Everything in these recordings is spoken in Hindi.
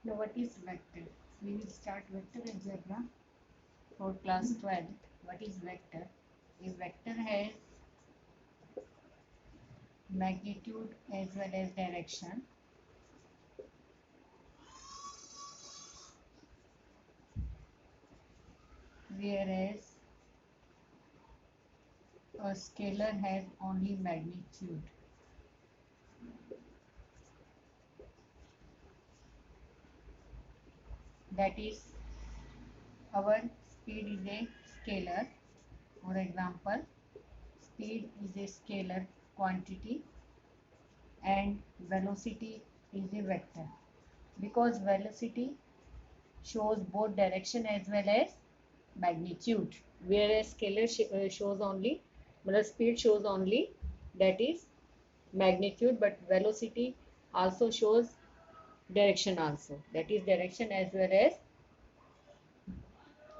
Now, what is vector? We will start vector algebra for class 12. What is vector? A vector has magnitude as well as direction. Whereas a scalar has only magnitude. That is, our speed is a scalar. For example, speed is a scalar quantity and velocity is a vector, because velocity shows both direction as well as magnitude, whereas scalar shows only, मतलब speed shows only, that is magnitude, but velocity also shows direction also, that is direction as well as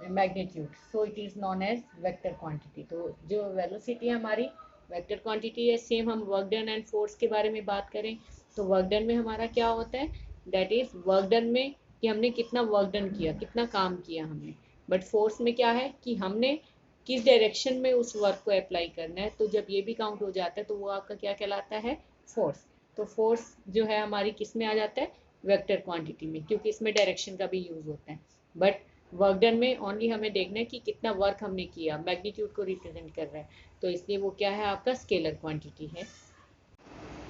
magnitude. So it is known as vector quantity. तो जो वेलोसिटी हमारी वेक्टर क्वांटिटी है. सेम हम वर्क डन एंड फोर्स के बारे में बात करें तो वर्क डन में हमारा क्या होता है, दैट इज वर्क डन में कि हमने कितना वर्क डन किया, कितना काम किया हमने. बट फोर्स में क्या है कि हमने किस डायरेक्शन में उस वर्क को अप्लाई करना है. तो जब ये भी काउंट हो जाता है तो वो आपका क्या कहलाता है, फोर्स. तो फोर्स जो है हमारी किस में आ जाता है, वेक्टर क्वांटिटी में, क्योंकि इसमें डायरेक्शन का भी यूज होता है. बट वर्क डन में ओनली हमें देखना है कि कितना वर्क हमने किया, मैग्नीट्यूड को रिप्रेजेंट कर रहा है, तो इसलिए वो क्या है, आपका स्केलर क्वांटिटी है.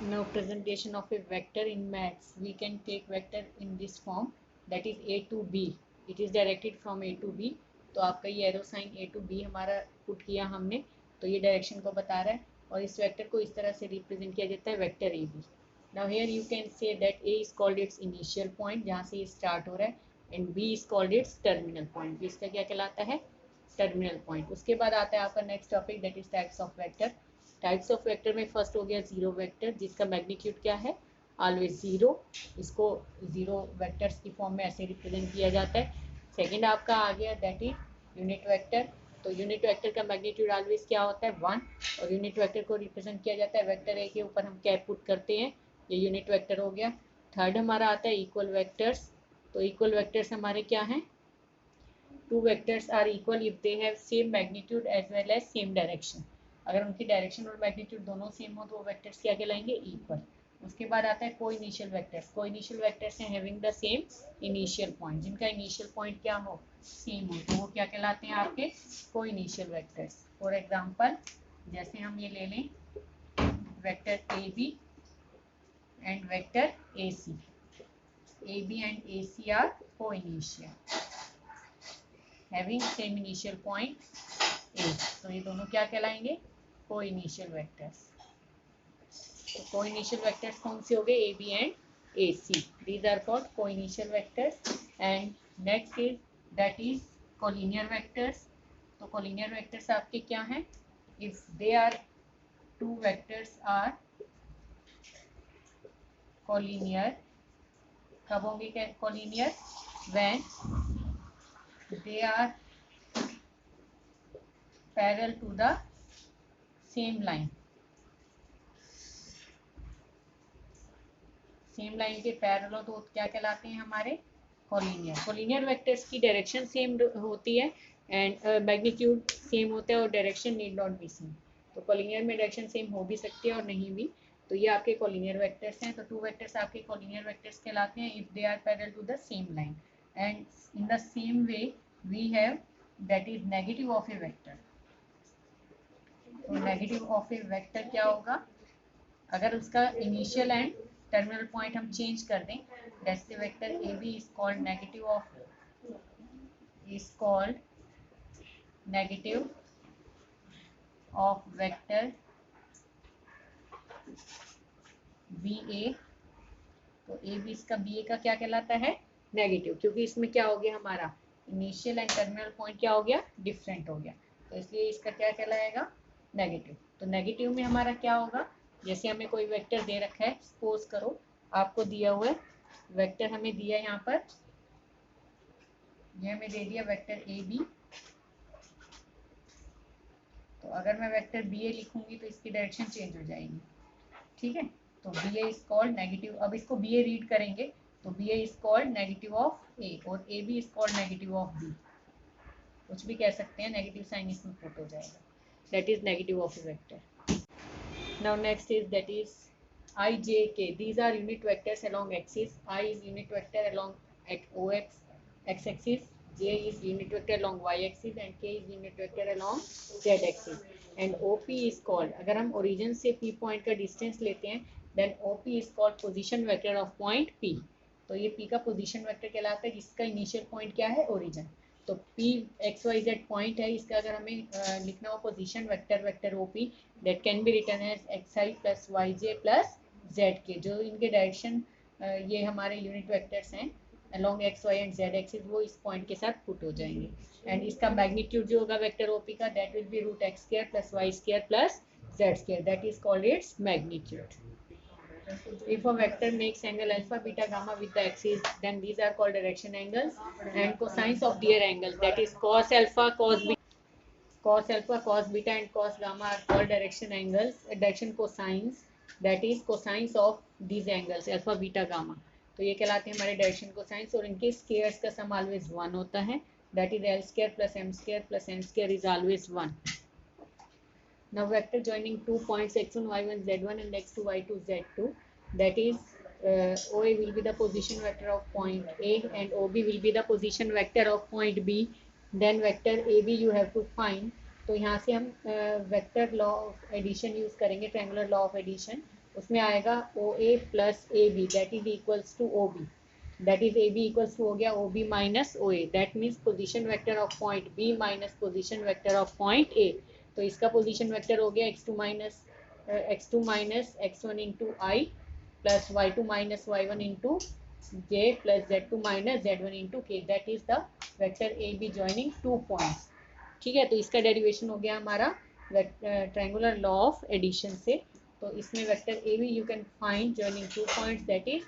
Now presentation of a vector in maths. We can take vector in this form, that is A to B. It is directed from A to B. तो आपका ये arrow sign A to B हमारा पुट किया हमने, तो ये डायरेक्शन को बता रहा है. और इस वेक्टर को इस तरह से रिप्रेजेंट किया जाता है, vector A B. Now here you can say that A is called its initial point, जहाँ से ये स्टार्ट हो रहा है, and B is called its terminal point. इसका क्या कहलाता है, टर्मिनल पॉइंट. उसके बाद आता है आपका next topic, that is types of vector. Types of vector में फर्स्ट हो गया जीरो वेक्टर, जिसका मैग्नीट्यूड क्या है, ऑलवेज जीरो. इसको जीरो वेक्टर्स की फॉर्म में ऐसे रिप्रेजेंट किया जाता है. सेकेंड आपका आ गया दैट इज यूनिट वेक्टर. तो यूनिट वेक्टर का मैग्नीट्यूड ऑलवेज क्या होता है, 1. और यूनिट वेक्टर को रिप्रेजेंट किया जाता है वेक्टर ए के ऊपर हम कैप पुट करते हैं, ये यूनिट वेक्टर हो गया. थर्ड हमारा आता है इक्वल वेक्टर्स. तो इक्वल वेक्टर्स हमारे क्या हैं, two vectors are equal if they have same magnitude as well as same direction. अगर उनकी डायरेक्शन और मैग्नीट्यूड दोनों सेम हो तो वो वेक्टर्स क्या कहलाएंगे, इक्वल. उसके बाद आता है को इनिशियल वेक्टर्स. को इनिशियल वेक्टर्स हैं having the same initial point, जिनका इनिशियल पॉइंट क्या हो, सेम हो, तो वो क्या कहलाते हैं आपके को इनिशियल वेक्टर्स. फॉर एग्जांपल जैसे हम ये ले लें vector A B and vector A C. A B and A C are coinitial having same initial point A. तो ये दोनों क्या कहलाएंगे, को इनिशियल वेक्टर्स. तो को इनिशियल वेक्टर्स कौन से हो गए, A B and A C. These are called coinitial vectors. And next is that is collinear vectors. तो कोलिनियर वेक्टर्स आपके क्या हैं, if they are two vectors are collinear. कब होंगे collinear, when they are parallel to the same line. Same line के पैरेलल हो तो क्या कहलाते हैं हमारे, कोलिनियर. कोलिनियर वेक्टर्स की डायरेक्शन सेम होती है एंड मैग्नीट्यूड सेम होता है और direction need not be same. तो कोलिनियर में डायरेक्शन सेम हो भी सकती है और नहीं भी. तो ये आपके कोलिनियर वेक्टर्स हैं. तो टू वेक्टर्स आपके कोलिनियर वेक्टर्स कहलाते हैं if they are parallel to the same line. And in the same way we have that is negative of a vector. तो नेगेटिव ऑफ ए वेक्टर क्या होगा, अगर उसका इनिशियल एंड टर्मिनल पॉइंट हम चेंज कर दें, that's the vector A B is called negative of vector B A. तो ए बी इसका बी ए का क्या कहलाता है, नेगेटिव, क्योंकि इसमें क्या हो गया हमारा इनिशियल एंड टर्मिनल पॉइंट क्या हो गया, डिफरेंट हो गया. तो इसलिए इसका क्या कहलाएगा, नेगेटिव. तो नेगेटिव में हमारा क्या होगा, जैसे हमें कोई वेक्टर दे रखा है, सपोज करो आपको दिया हुआ है वेक्टर, हमें दिया है यहाँ पर, ये हमें दे दिया वेक्टर ए बी. तो अगर मैं वेक्टर बी ए लिखूंगी तो इसकी डायरेक्शन चेंज हो जाएगी, ठीक है. तो B A is called negative. अब इसको बी ए रीड करेंगे तो B A is called negative of A और A B is called negative of B, कुछ भी कह सकते हैं, नेगेटिव साइन इसमें पुट हो जाएगा, that is negative of a vector. Now next is that is I, J, K. These are unit vectors along axis. I is unit vector along at OX x-axis. J is unit vector along y-axis and K is unit vector along z-axis. And OP is called, अगर हम origin से P point का distance लेते हैं, then OP is called position vector of point P. तो ये P का position vector कहलाता है जिसका initial point क्या है, origin. तो P X Y Z point है, इसका अगर हमें लिखना हो position vector, vector O P that can be written as X I plus Y J plus Z K, जो इनके डायरेक्शन ये हमारे यूनिट वेक्टर्स हैं along X Y and Z axis, वो इस पॉइंट के साथ पुट हो जाएंगे. एंड इसका मैग्नीट्यूड जो होगा वेक्टर ओ पी का, that will be root X square plus Y square plus Z square, that is called its magnitude. If a vector makes angle alpha, beta, gamma with the axis, then these are called direction angles, and cosines of their angles, that is cos alpha, cos beta and cos gamma are called direction angles, direction cosines, that is cosines of these angles alpha, beta, gamma. तो ये कहलाते हैं हमारे डायरेक्शन कोसाइंस, और इनके स्केयर्स का सम ऑलवेज 1 होता है, that is L square plus M square plus N square is always 1. Now vector joining 2 points x1, y1, z1 and x2, y2, z2, that is OA will be the position vector of point A and OB will be the position vector of point B. Then vector AB you have to find. तो यहाँ से हम vector law of addition use करेंगे, ट्रायंगुलर लॉ ऑफ एडिशन. उसमें आएगा OA plus AB that is equals to OB, that is AB equals to हो गया OB minus OA, that means position vector of point B minus position vector of point A. तो इसका पोजीशन वेक्टर हो गया x2 minus x1 into i plus y2 minus y1 into j plus z2 minus z1 into के, that is the vector A B joining 2 points. ठीक है, तो इसका डेरिवेशन हो गया हमारा ट्रायंगुलर लॉ ऑफ एडिशन से. तो इसमें vector A B you can find joining 2 points, that is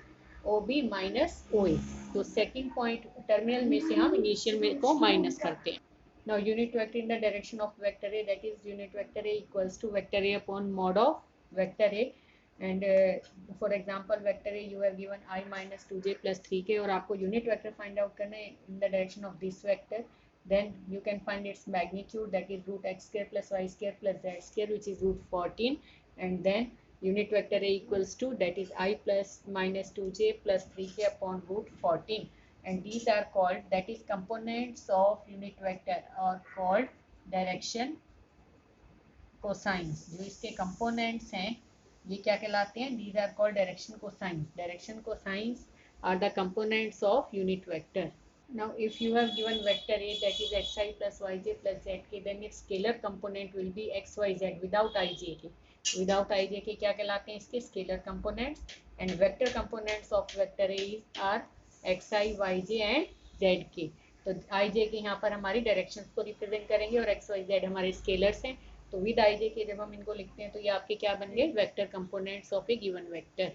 O B minus O A. तो सेकेंड पॉइंट टर्मिनल में से हम इनिशियल में को माइनस करते हैं. Now unit vector in the direction of vector A, that is unit vector A equals to vector A upon mod of vector A. And for example vector A you have given I minus 2j plus 3k, और आपको unit vector find out करना है in the direction of this vector, then you can find its magnitude, that is root x square plus y square plus z square, which is root 14. And then unit vector A equals to, that is I plus minus 2j plus 3k upon root 14. And these are called, that is components of unit vector are called direction cosines. जो इसके components हैं ये क्या कहलाते हैं, these are called direction cosines. Direction cosines are the components of unit vector. Now if you have given vector A, that is xi plus yj plus zk, then its scalar component will be xyz without ijk. Without ijk क्या कहलाते हैं इसके scalar components. And vector components of vector A are X I Y J and Z K. तो आई जे के यहाँ पर हमारी डायरेक्शंस को रिप्रेजेंट करेंगे और एक्स वाई जेड हमारे स्केलर्स हैं. तो विद आई जे के जब हम इनको लिखते हैं तो ये आपके क्या बन गए, vector components of a given vector.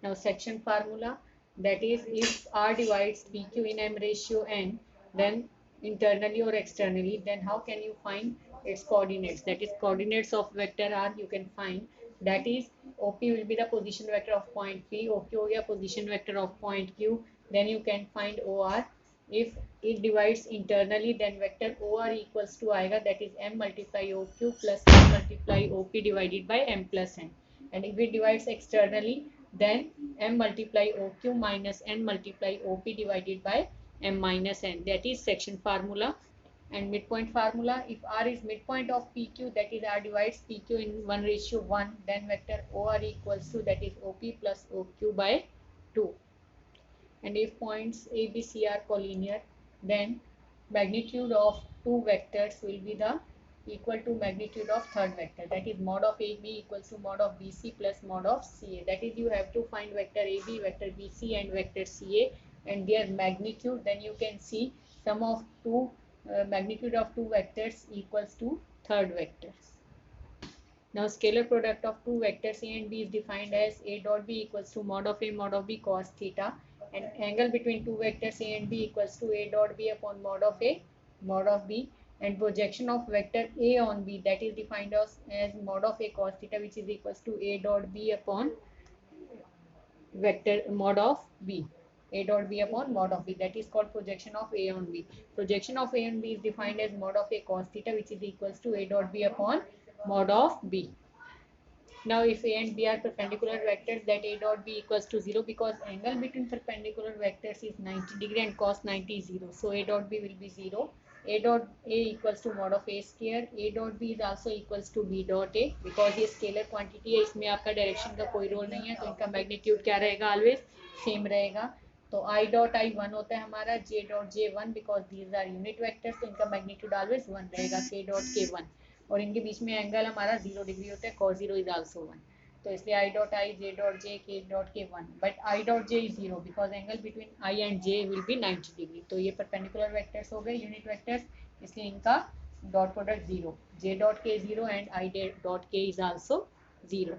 Now section formula, that is if R divides P Q in M ratio N, then internally or externally, then how can you find its coordinates, that is coordinates of vector r you can find, that is OP will be the position vector of point P, OQ हो गया position vector of point Q, then you can find OR. If it divides internally, then vector OR equals to आएगा, that is M multiply OQ plus M multiply OP divided by M plus N. And if it divides externally, then M multiply OQ minus N multiply OP divided by M minus N, that is section formula. And midpoint formula, if R is midpoint of PQ, that is R divides PQ in 1:1, then vector OR equals to, that is OP plus OQ by 2. And if points A, B, C are collinear, then magnitude of two vectors will be the equal to magnitude of third vector, that is mod of AB equals to mod of BC plus mod of CA. That is you have to find vector AB, vector BC and vector CA and their magnitude, then you can see sum of two magnitude of two vectors equals to third vector. Now scalar product of two vectors A and B is defined as A dot B equals to mod of A mod of B cos theta, and angle between two vectors A and B equals to A dot B upon mod of A mod of B, and projection of vector A on B, that is defined as mod of A cos theta, which is equals to A dot B upon vector mod of B. A dot B upon mod of B. That is called projection of A on B. Projection of A on B is defined as mod of A cos theta, which is equals to A dot B upon mod of B. Now, if A and B are perpendicular vectors, that A dot B equals to 0 because angle between perpendicular vectors is 90 degree and cos 90 is 0. So, A dot B will be 0. A dot A equals to mod of A square. A dot B is also equals to B dot A because ये स्केलर क्वांटिटी है, इसमें आपका डायरेक्शन का कोई रोल नहीं है, तो इनका मैग्नीट्यूड क्या रहेगा, ऑलवेज सेम रहेगा. तो I डॉट I 1 होता है हमारा, J dot J 1 because these are unit vectors, तो इनका मैग्नीट्यूड ऑलवेज 1 रहेगा, K डॉट K 1. और इनके बीच में एंगल हमारा 0 डिग्री होता है, cos 0 इज आल्सो 1. तो इसलिए I dot I, J dot J, K dot K 1, but I dot J is 0 because angle between I and J will be 90 degree. तो ये परपेंडिकुलर वेक्टर्स हो गए, यूनिट वेक्टर्स, इसलिए इनका dot product 0. J dot K 0 and I dot K is also 0.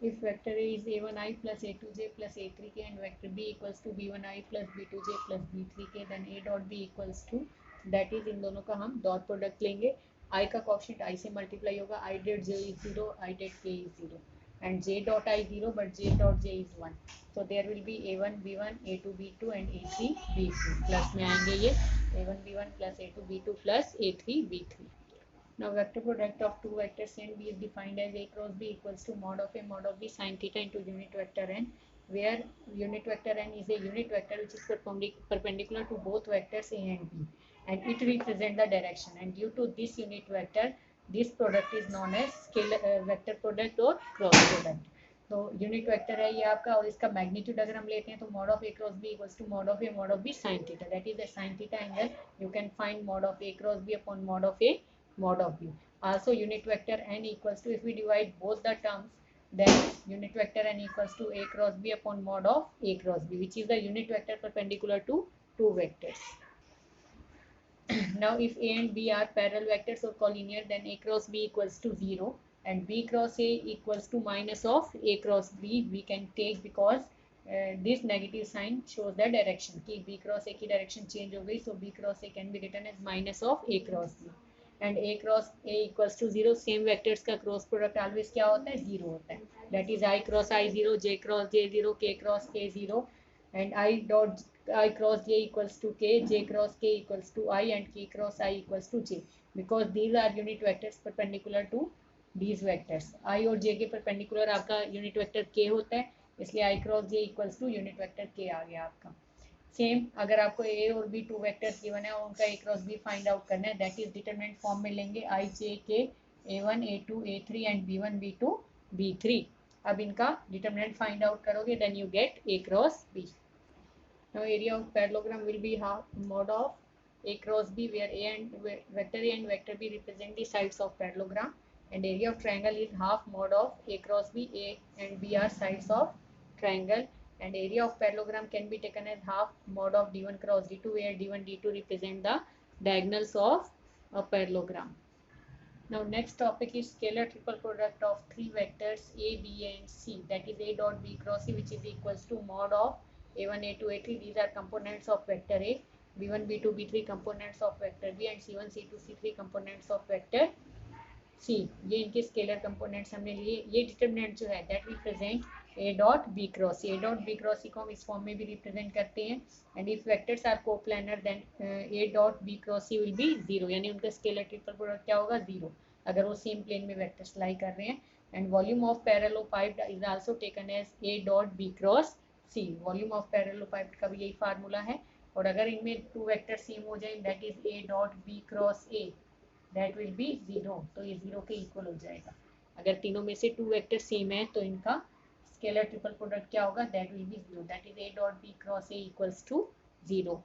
If vector A is a1i plus a2j plus a3k and vector B equals to b1i plus b2j plus b3k, then a dot b equals to, that is इन दोनों का हम डॉट प्रोडक्ट लेंगे. I का कोएफिशिएंट I से मल्टीप्लाई होगा, I dot j is 0, I dot k is 0 and j dot I 0 but j dot j is 1. So there will be a1 b1, a2 b2 and a3 b3. Plus में आएंगे ये a1 b1 plus a2 b2 plus a3 b3. Now vector product of two vectors A and B is defined as A cross B equals to mod of A mod of B sin theta into unit vector n, where unit vector n is a unit vector which is perpendicular to both vectors A and B, and it represents the direction. And due to this unit vector, this product is known as scalar vector product or cross product. तो यूनिट वेक्टर है ये आपका, और इसका मैग्नीट्यूड अगर हम लेते हैं तो mod of A cross B equals to mod of A mod of B sine theta, that is the sine theta angle. You can find mod of A cross B upon mod of A mod of B. Also unit vector n equals to, if we divide both the terms, then unit vector n equals to A cross B upon mod of A cross B, which is the unit vector perpendicular to two vectors. Now if A and B are parallel vectors or collinear, then A cross B equals to 0 and B cross A equals to minus of A cross B we can take, because this negative sign shows the direction कि B cross A की direction change हो गई, so B cross A can be written as minus of A cross B. And A cross A equals to 0, same vectors का क्रॉस प्रोडक्ट ऑलवेज क्या होता है, 0 होता है. That is I cross I 0, J cross J 0, K cross K 0 and I dot I cross J equals to K, J cross K equals to I and K cross I equals to J, because these are unit vectors perpendicular to these vectors. I और J के perpendicular आपका यूनिट वेक्टर K होता है, इसलिए I cross J equals to unit vector K आ गया आपका. सेम अगर आपको ए और बी टू वेक्टर्स गिवन है और उनका ए क्रॉस बी फाइंड आउट करना है, दैट इज डिटरमिनेंट फॉर्म में लेंगे आई जे के a1 a2 a3 and b1 b2 b3. अब इनका डिटरमिनेंट फाइंड आउट करोगे, then you get A cross B. Now area of parallelogram will be half mod of a cross b, where a and vector b represent the sides of parallelogram, and area of triangle is half mod of a cross b. A and b are sides of triangle, and area of parallelogram can be taken as half mod of d1 cross d2, where d1 d2 represent the diagonals of a parallelogram. Now next topic is scalar triple product of three vectors a, b and c, that is a dot b cross c, which is equals to mod of a1 a2 a3. These are components of vector a, b1 b2 b3 components of vector b, and c1 c2 c3 components of vector c. ये इनके स्केलर कंपोनेंट्स हमने लिए. ये डिटरमिनेंट जो है that will present a dot B cross C. a dot B cross C को हम इस फॉर्म में भी रिप्रेजेंट करते हैं, and if vectors are coplanar then a dot B cross C will be 0, यानी उनका स्केलर ट्रिपल प्रोडक्ट क्या होगा, 0, अगर वो सेम प्लेन में वेक्टर्स लाई कर रहे हैं. And volume of parallelepiped is also taken as a dot B cross C. Volume of parallelepiped का भी यही फार्मूला है, और अगर इनमें टू वेक्टर सेम हो जाए, that is a dot B cross a, that will be 0, तो ये 0 के इक्वल हो जाएगा. अगर तीनों में से टू वेक्टर सेम है तो इनका स्केलर ट्रिपल प्रोडक्ट क्या होगा, that will be 0, that is a dot b cross a equals to 0.